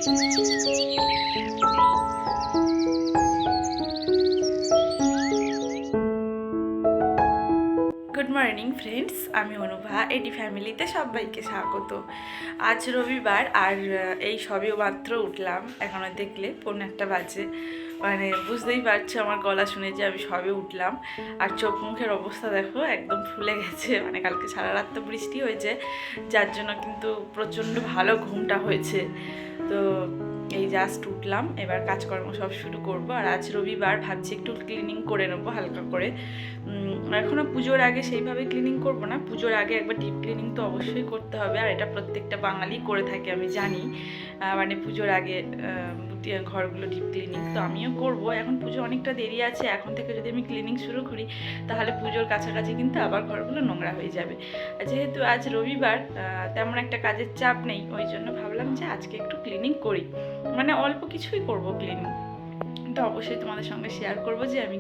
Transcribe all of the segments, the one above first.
Good morning friends, আমি অনুভা। এটি ফ্যামিলিতে সবাইকে স্বাগত। আজ রবিবার আর এই সবে মাত্র উঠলাম। এখনও দেখলে 1:45 বাজে। মানে বুঝতেই পারছো আমার গলা শুনে যে আমি সবে উঠলাম। আর চোখ মুখের অবস্থা দেখো, একদম ফুলে গেছে। মানে কালকে সারা রাত তো বৃষ্টি হয়েছে, যার জন্য কিন্তু প্রচণ্ড ভালো ঘুমটা হয়েছে। তো এই জাস্ট উঠলাম, এবার কাজকর্ম সব শুরু করব। আর আজ রবিবার, ভাবছি একটু ক্লিনিং করে নেবো হালকা করে। এখনও পুজোর আগে সেইভাবে ক্লিনিং করব না, পুজোর আগে একবার ডিপ ক্লিনিং তো অবশ্যই করতে হবে। আর এটা প্রত্যেকটা বাঙালি করে থাকে, আমি জানি। মানে পুজোর আগে ঘরগুলো ডিপ ক্লিনিং তো আমিও করব। এখন পুজো অনেকটা দেরি আছে, এখন থেকে যদি আমি ক্লিনিং শুরু করি তাহলে পুজোর কাছাকাছি কিন্তু আবার ঘরগুলো নোংরা হয়ে যাবে। যেহেতু আজ রবিবার, তেমন একটা কাজের চাপ নেই, ওই জন্য ভাবলাম যে আজকে একটু ক্লিনিং করি। মানে অল্প কিছুই করব ক্লিনিং, তো অবশ্যই তোমাদের সঙ্গে শেয়ার করবো যে আমি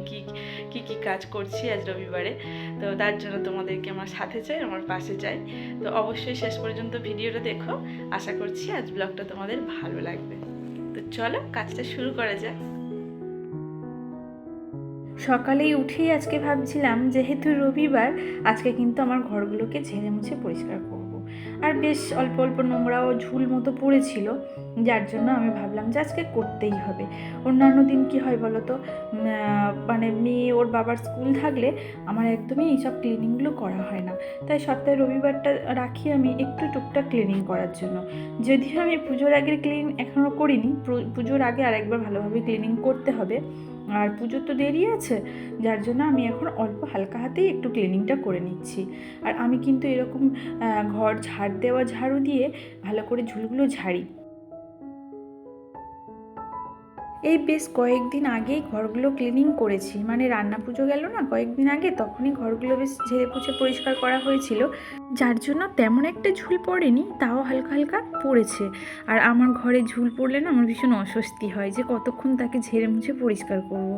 কি কাজ করছি আজ রবিবারে। তো তার জন্য তোমাদেরকে আমার সাথে চাই, আমার পাশে চাই। তো অবশ্যই শেষ পর্যন্ত ভিডিওটা দেখো, আশা করছি আজ ব্লগটা তোমাদের ভালো লাগবে। তো চলো কাজটা শুরু করা যাক। সকালেই উঠেই আজকে ভাবছিলাম যেহেতু রবিবার, আজকে কিন্তু আমার ঘরগুলোকে ঝেড়ে মুছে পরিষ্কার করব। আর বেশ অল্প অল্প নোংরা ও ঝুল মতো পড়েছিল, যার জন্য আমি ভাবলাম যে আজকে করতেই হবে। অন্যান্য দিন কি হয় বলো তো, মানে মেয়ে ওর বাবার স্কুল থাকলে আমার একদমই এইসব ক্লিনিংগুলো করা হয় না। তাই সপ্তাহে রবিবারটা রাখি আমি একটু টুকটাক ক্লিনিং করার জন্য। যদিও আমি পুজোর আগের ক্লিন এখনও করিনি, পুজোর আগে আরেকবার ভালোভাবে ক্লিনিং করতে হবে। আর পুজোর তো দেরি আছে, যার জন্য আমি এখন অল্প হালকা হাতেই একটু ক্লিনিংটা করে নিচ্ছি। আর আমি কিন্তু এরকম ঘর ঝাড় দেওয়া ঝাড়ু দিয়ে ভালো করে ঝুলগুলো ঝাড়ি। এই বেশ কয়েকদিন আগেই ঘরগুলো ক্লিনিং করেছি, মানে রান্না পুজো গেল না কয়েকদিন আগে, তখনই ঘরগুলো বেশ ঝেড়ে পুছে পরিষ্কার করা হয়েছিল, যার জন্য তেমন একটা ঝুল পড়েনি, তাও হালকা হালকা পড়েছে। আর আমার ঘরে ঝুল পড়লে না আমার ভীষণ অস্বস্তি হয় যে কতক্ষণ তাকে ঝেড়ে মুছে পরিষ্কার করব।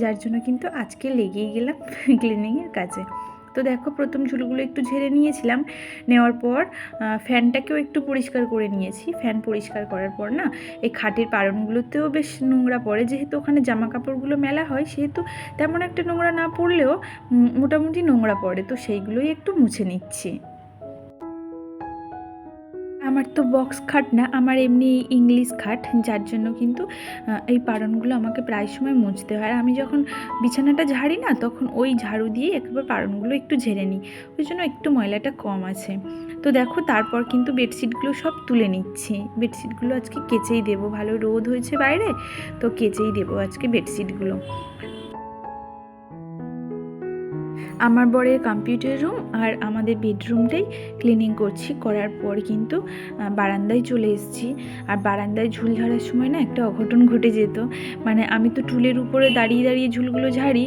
যার জন্য কিন্তু আজকে লেগেই গেলাম ক্লিনিংয়ের কাজে। তো দেখো, প্রথম ঝুলগুলো একটু ঝেড়ে নিয়েছিলাম, নেওয়ার পর ফ্যানটাকেও একটু পরিষ্কার করে নিয়েছি। ফ্যান পরিষ্কার করার পর না এই খাটের পালনগুলোতেও বেশ নোংরা পড়ে, যেহেতু ওখানে জামা কাপড়গুলো মেলা হয়, সেহেতু তেমন একটা নোংরা না পড়লেও মোটামুটি নোংরা পড়ে, তো সেইগুলোই একটু মুছে নিচ্ছি। আমার তো বক্স খাট না, আমার এমনি ইংলিশ খাট, যার জন্য কিন্তু এই পারনগুলো আমাকে প্রায় সময় মুছতে হয়। আর আমি যখন বিছানাটা ঝাড়ি না, তখন ওই ঝাড়ু দিয়ে একবার পারনগুলো একটু ঝেড়ে নিই, ওই জন্য একটু ময়লাটা কম আছে। তো দেখো, তারপর কিন্তু বেডশিটগুলো সব তুলে নিচ্ছি। বেডশিটগুলো আজকে কেচেই দেবো, ভালো রোদ হয়েছে বাইরে, তো কেচেই দেবো আজকে বেডশিটগুলো। আমার বরের কম্পিউটার রুম আর আমাদের বেডরুমটাই ক্লিনিং করছি। করার পর কিন্তু বারান্দায় চলে এসেছি। আর বারান্দায় ঝুল ঝাড়ার সময় না একটা অঘটন ঘটে যেত। মানে আমি তো টুলের উপরে দাঁড়িয়ে দাঁড়িয়ে ঝুলগুলো ঝাড়ি,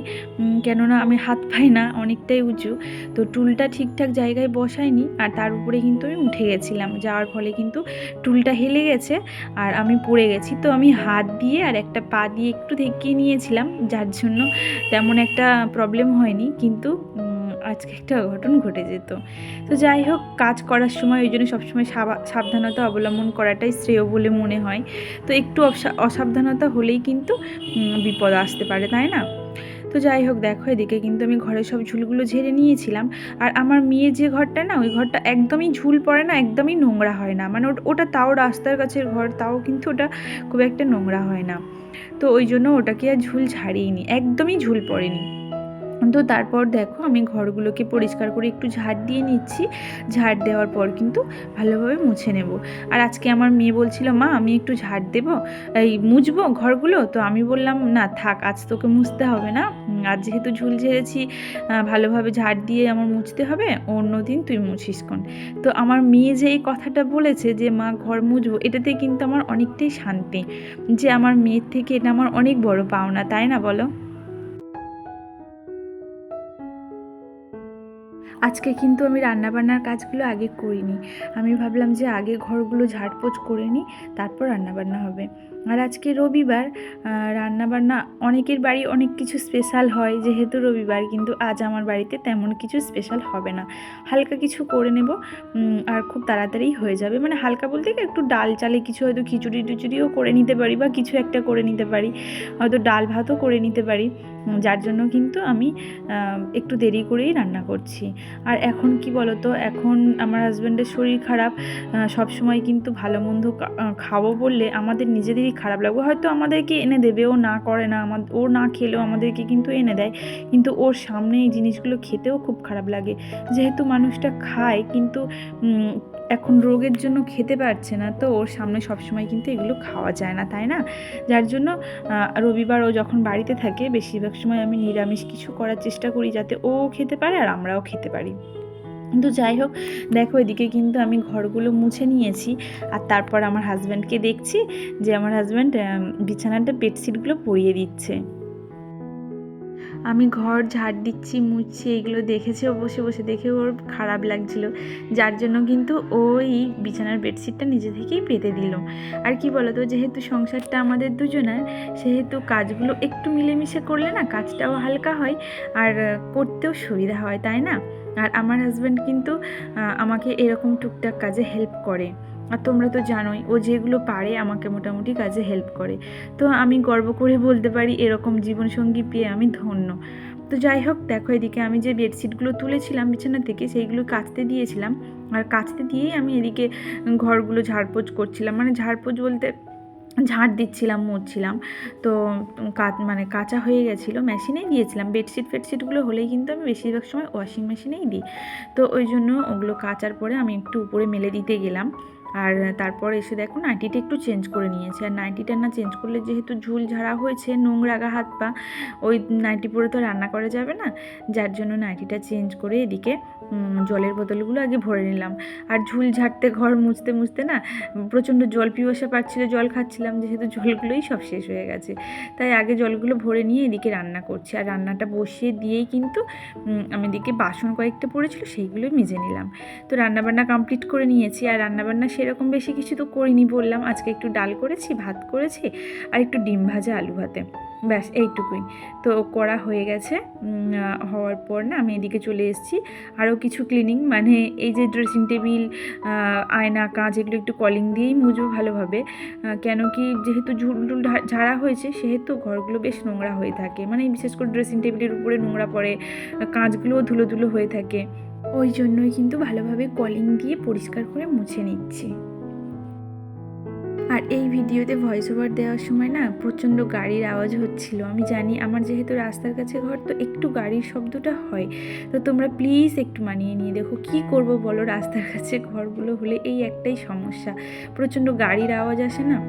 কেননা আমি হাত পাই না, অনেকটাই উঁচু। তো টুলটা ঠিকঠাক জায়গায় বসাইনি, আর তার উপরে কিন্তু আমি উঠে গেছিলাম, যাওয়ার ফলে কিন্তু টুলটা হেলে গেছে আর আমি পড়ে গেছি। তো আমি হাত দিয়ে আর একটা পা দিয়ে একটু ঠেকিয়ে নিয়েছিলাম, যার জন্য তেমন একটা প্রবলেম হয়নি, কিন্তু আজকে একটা অঘটন ঘটে যেত। তো যাই হোক, কাজ করার সময় ওই জন্য সবসময় সাবধানতা অবলম্বন করাটাই শ্রেয় বলে মনে হয়। তো একটু অসাবধানতা হলেই কিন্তু বিপদ আসতে পারে, তাই না? তো যাই হোক, দেখো এদিকে কিন্তু আমি ঘরের সব ঝুলগুলো ঝেড়ে নিয়েছিলাম। আর আমার মেয়ে যে ঘরটা না, ওই ঘরটা একদমই ঝুল পড়ে না, একদমই নোংরা হয় না। মানে ওটা তাও রাস্তার কাছের ঘর, তাও কিন্তু ওটা খুব একটা নোংরা হয় না। তো ওই জন্য ওটাকে আর ঝুল ঝাড়িনি, একদমই ঝুল পড়েনি। তো তারপর দেখো, আমি ঘরগুলোকে পরিষ্কার করে একটু ঝাড় দিয়ে নিচ্ছি। ঝাড় দেওয়ার পর কিন্তু ভালোভাবে মুছে নেব। আর আজকে আমার মেয়ে বলছিল, মা আমি একটু ঝাড় দেবো, এই মুছবো ঘরগুলো। তো আমি বললাম, না থাক, আজ তোকে মুছতে হবে না, আজ যেহেতু ঝুল ঝেড়েছি, ভালোভাবে ঝাড় দিয়ে আমার মুছতে হবে, অন্য দিন তুই মুছিস কোন। তো আমার মেয়ে যে এই কথাটা বলেছে যে মা ঘর মুছবো, এটাতে কিন্তু আমার অনেকটাই শান্তি, যে আমার মেয়ের থেকে এটা আমার অনেক বড় পাওনা, তাই না বলো? আজকে কিন্তু আমি রান্নাবান্নার কাজগুলো আগে করিনি। আমি ভাবলাম যে আগে ঘরগুলো ঝাড়পোছ করে নিই, তারপর রান্নাবান্না হবে। আর আজকে রবিবার, রান্নাবান্না অনেকের বাড়ি অনেক কিছু স্পেশাল হয় যেহেতু রবিবার, কিন্তু আজ আমার বাড়িতে তেমন কিছু স্পেশাল হবে না। হালকা কিছু করে নেব আর খুব তাড়াতাড়ি হয়ে যাবে। মানে হালকা বলতে কি একটু ডাল চালে কিছু, হয়তো খিচুড়ি টিচুড়িও করে নিতে পারি বা কিছু একটা করে নিতে পারি, হয়তো ডাল ভাতও করে নিতে পারি, যার জন্য কিন্তু আমি একটু দেরি করেই রান্না করছি। আর এখন কি বলতো, এখন আমার হাজব্যান্ডের শরীর খারাপ, সব সময় কিন্তু ভালো মন্দ খাবো বললে আমাদের নিজেদেরই খারাপ লাগবে। হয়তো আমাদেরকে এনে দেবে, ও না করে না, ও না খেলেও আমাদেরকে কিন্তু এনে দেয়, কিন্তু ওর সামনে এই জিনিসগুলো খেতেও খুব খারাপ লাগে। যেহেতু মানুষটা খায় কিন্তু এখন রোগের জন্য খেতে পারছে না, তো ওর সামনে সবসময় কিন্তু এগুলো খাওয়া যায় না, তাই না? যার জন্য রবিবার ও যখন বাড়িতে থাকে বেশিরভাগ সময় আমি নিরামিষ কিছু করার চেষ্টা করি যাতে ও খেতে পারে আর আমরাও খেতে পারি। কিন্তু যাই হোক, দেখো এদিকে কিন্তু আমি ঘরগুলো মুছে নিয়েছি, আর তারপর আমার হাজব্যান্ডকে দেখছি যে আমার হাজব্যান্ড বিছানাটা বেডশিটগুলো পরিয়ে দিচ্ছে। আমি ঘর ঝাড় দিচ্ছি, মুছছি, এগুলো দেখেছে ও বসে বসে, দেখে ওর খারাপ লাগছিল, যার জন্য কিন্তু ওই বিছানার বেডশিটটা নিজে থেকেই পেতে দিল। আর কি বলতো, যেহেতু সংসারটা আমাদের দুজনের, সেহেতু কাজগুলো একটু মিলেমিশে করলে না কাজটাও হালকা হয় আর করতেও সুবিধা হয়, তাই না? আর আমার হাজব্যান্ড কিন্তু আমাকে এরকম টুকটাক কাজে হেল্প করে। আর তোমরা তো জানোই ও যেগুলো পারে আমাকে মোটামুটি কাজে হেল্প করে। তো আমি গর্ব করে বলতে পারি এরকম জীবনসঙ্গী পেয়ে আমি ধন্য। তো যাই হোক, দেখো এদিকে আমি যে বেডশিটগুলো তুলেছিলাম বিছানা থেকে সেইগুলো কাচতে দিয়েছিলাম, আর কাচতে দিয়েই আমি এদিকে ঘরগুলো ঝাড়পোছ করছিলাম। মানে ঝাড়পোছ বলতে ঝাঁট দিচ্ছিলাম, মুছছিলাম। তো মানে কাঁচা হয়ে গেছিলো, মেশিনেই দিয়েছিলাম। ফেডশিটগুলো হলেই কিন্তু আমি বেশিরভাগ সময় ওয়াশিং মেশিনেই দিই। তো ওই জন্য ওগুলো কাচার পরে আমি একটু উপরে মেলে দিতে গেলাম। আর তারপর এসে দেখো নাইটিটা একটু চেঞ্জ করে নিয়েছি। আর নাইটিটা না চেঞ্জ করলে যেহেতু ঝুল ঝাড়া হয়েছে, নোংরা গা হাত পা, ওই নাইটি পরে তো রান্না করা যাবে না, যার জন্য নাইটিটা চেঞ্জ করে এদিকে জলের বোতলগুলো আগে ভরে নিলাম। আর ঝুল ঝাড়তে ঘর মুছতে মুছতে না প্রচণ্ড জল পিপাসা পাচ্ছিলো, জল খাচ্ছিলাম, যেহেতু জলগুলোই সব শেষ হয়ে গেছে, তাই আগে জলগুলো ভরে নিয়ে এদিকে রান্না করছি। আর রান্নাটা বসিয়ে দিয়েই কিন্তু আমি এদিকে বাসন কয়েকটা পড়েছিল সেইগুলোই মেজে নিলাম। তো রান্নাবান্না কমপ্লিট করে নিয়েছি। আর রান্নাবান্না সেরকম বেশি কিছু তো করিনি, বললাম আজকে একটু ডাল করেছি, ভাত করেছি, আর একটু ডিম ভাজা, আলু ভাতে, ব্যাস এইটুকুই। তো করা হয়ে গেছে। হওয়ার পর না আমি এদিকে চলে এসেছি আরও কিছু ক্লিনিং, মানে এই যে ড্রেসিং টেবিল, আয়না, কাঁচ, এগুলো একটু কলিং দিয়েই মুছবো ভালোভাবে। কেন কি, যেহেতু ঝুল টুল ঝাড়া হয়েছে সেহেতু ঘরগুলো বেশ নোংরা হয়ে থাকে, মানে বিশেষ করে ড্রেসিং টেবিলের উপরে নোংরা পড়ে, কাঁচগুলোও ধুলো ধুলো হয়ে থাকে, ওই জন্যই কিন্তু ভালোভাবে কলিং দিয়ে পরিষ্কার করে মুছে নিচ্ছি। আর এই ভিডিওতে ভয়েস ওভার দেওয়ার সময় না প্রচণ্ড গাড়ির আওয়াজ হচ্ছিল। আমি জানি আমার যেহেতু রাস্তার কাছে ঘর, তো একটু গাড়ির শব্দটা হয়, তো তোমরা প্লিজ একটু মানিয়ে নিয়ে দেখো। কি করব বলো, রাস্তার কাছে ঘরগুলো হলে এই একটাই সমস্যা, প্রচণ্ড গাড়ির আওয়াজ আসে না।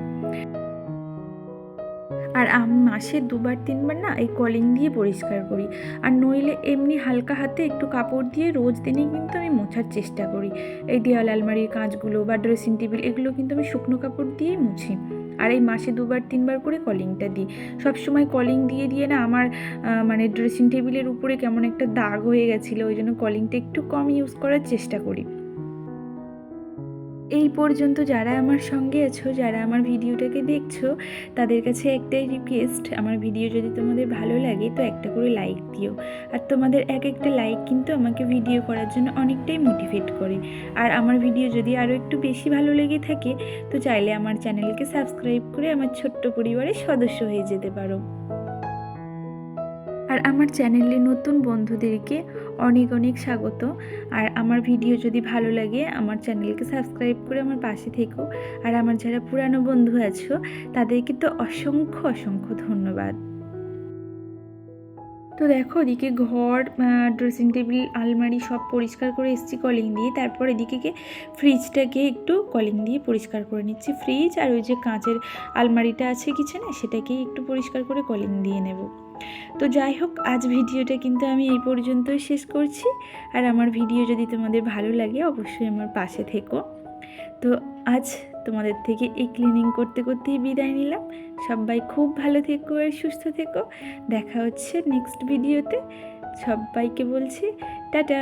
আর আমি মাসে 2-3 বার না এই কলিং দিয়ে পরিষ্কার করি, আর নইলে এমনি হালকা হাতে একটু কাপড় দিয়ে রোজ দিনই কিন্তু আমি মোছার চেষ্টা করি। এই দেওয়াল আলমারির কাঁচগুলো বা ড্রেসিং টেবিল, এগুলো কিন্তু আমি শুকনো কাপড় দিয়েই মুছি। আর এই মাসে 2-3 বার করে কলিংটা দিই। সবসময় কলিং দিয়ে দিয়ে না আমার মানে ড্রেসিং টেবিলের উপরে কেমন একটা দাগ হয়ে গেছিলো, ওই জন্য কলিংটা একটু কম ইউজ করার চেষ্টা করি। এই পর্যন্ত যারা আমার সঙ্গে আছো, যারা আমার ভিডিওটাকে দেখছো, তাদের কাছে একটাই রিকোয়েস্ট, আমার ভিডিও যদি তোমাদের ভালো লাগে তো একটা করে লাইক দিও। আর তোমাদের এক একটা লাইক কিন্তু আমাকে ভিডিও করার জন্য অনেকটাই মোটিভেট করে। আর আমার ভিডিও যদি আরও একটু বেশি ভালো লেগে থাকে তো চাইলে আমার চ্যানেলকে সাবস্ক্রাইব করে আমার ছোট্ট পরিবারের সদস্য হয়ে যেতে পারো। আর আমার চ্যানেলে নতুন বন্ধুদেরকে অনেক অনেক স্বাগত। আর আমার ভিডিও যদি ভালো লাগে আমার চ্যানেলকে সাবস্ক্রাইব করে আমার পাশে থেকো। আর আমার যারা পুরানো বন্ধু আছো তাদেরকে তো অসংখ্য অসংখ্য ধন্যবাদ। তো দেখো এদিকে ঘর, ড্রেসিং টেবিল, আলমারি সব পরিষ্কার করে এসেছি কলিং দিয়ে। তারপর এদিকে ফ্রিজটাকে একটু কলিং দিয়ে পরিষ্কার করে নিচ্ছি। ফ্রিজ আর ওই যে কাঁচের আলমারিটা আছে কিচেনে, সেটাকেই একটু পরিষ্কার করে কলিং দিয়ে নেব। তো যাই হোক, আজ ভিডিওটা কিন্তু আমি এই পর্যন্তই শেষ করছি। আর আমার ভিডিও যদি তোমাদের ভালো লাগে অবশ্যই আমার পাশে থেকো। তো আজ তোমাদের থেকে এই ক্লিনিং করতে করতেই বিদায় নিলাম। সবাই খুব ভালো থেকো আর সুস্থ থেকো। দেখা হচ্ছে নেক্সট ভিডিওতে। সবাইকে বলছি টাটা।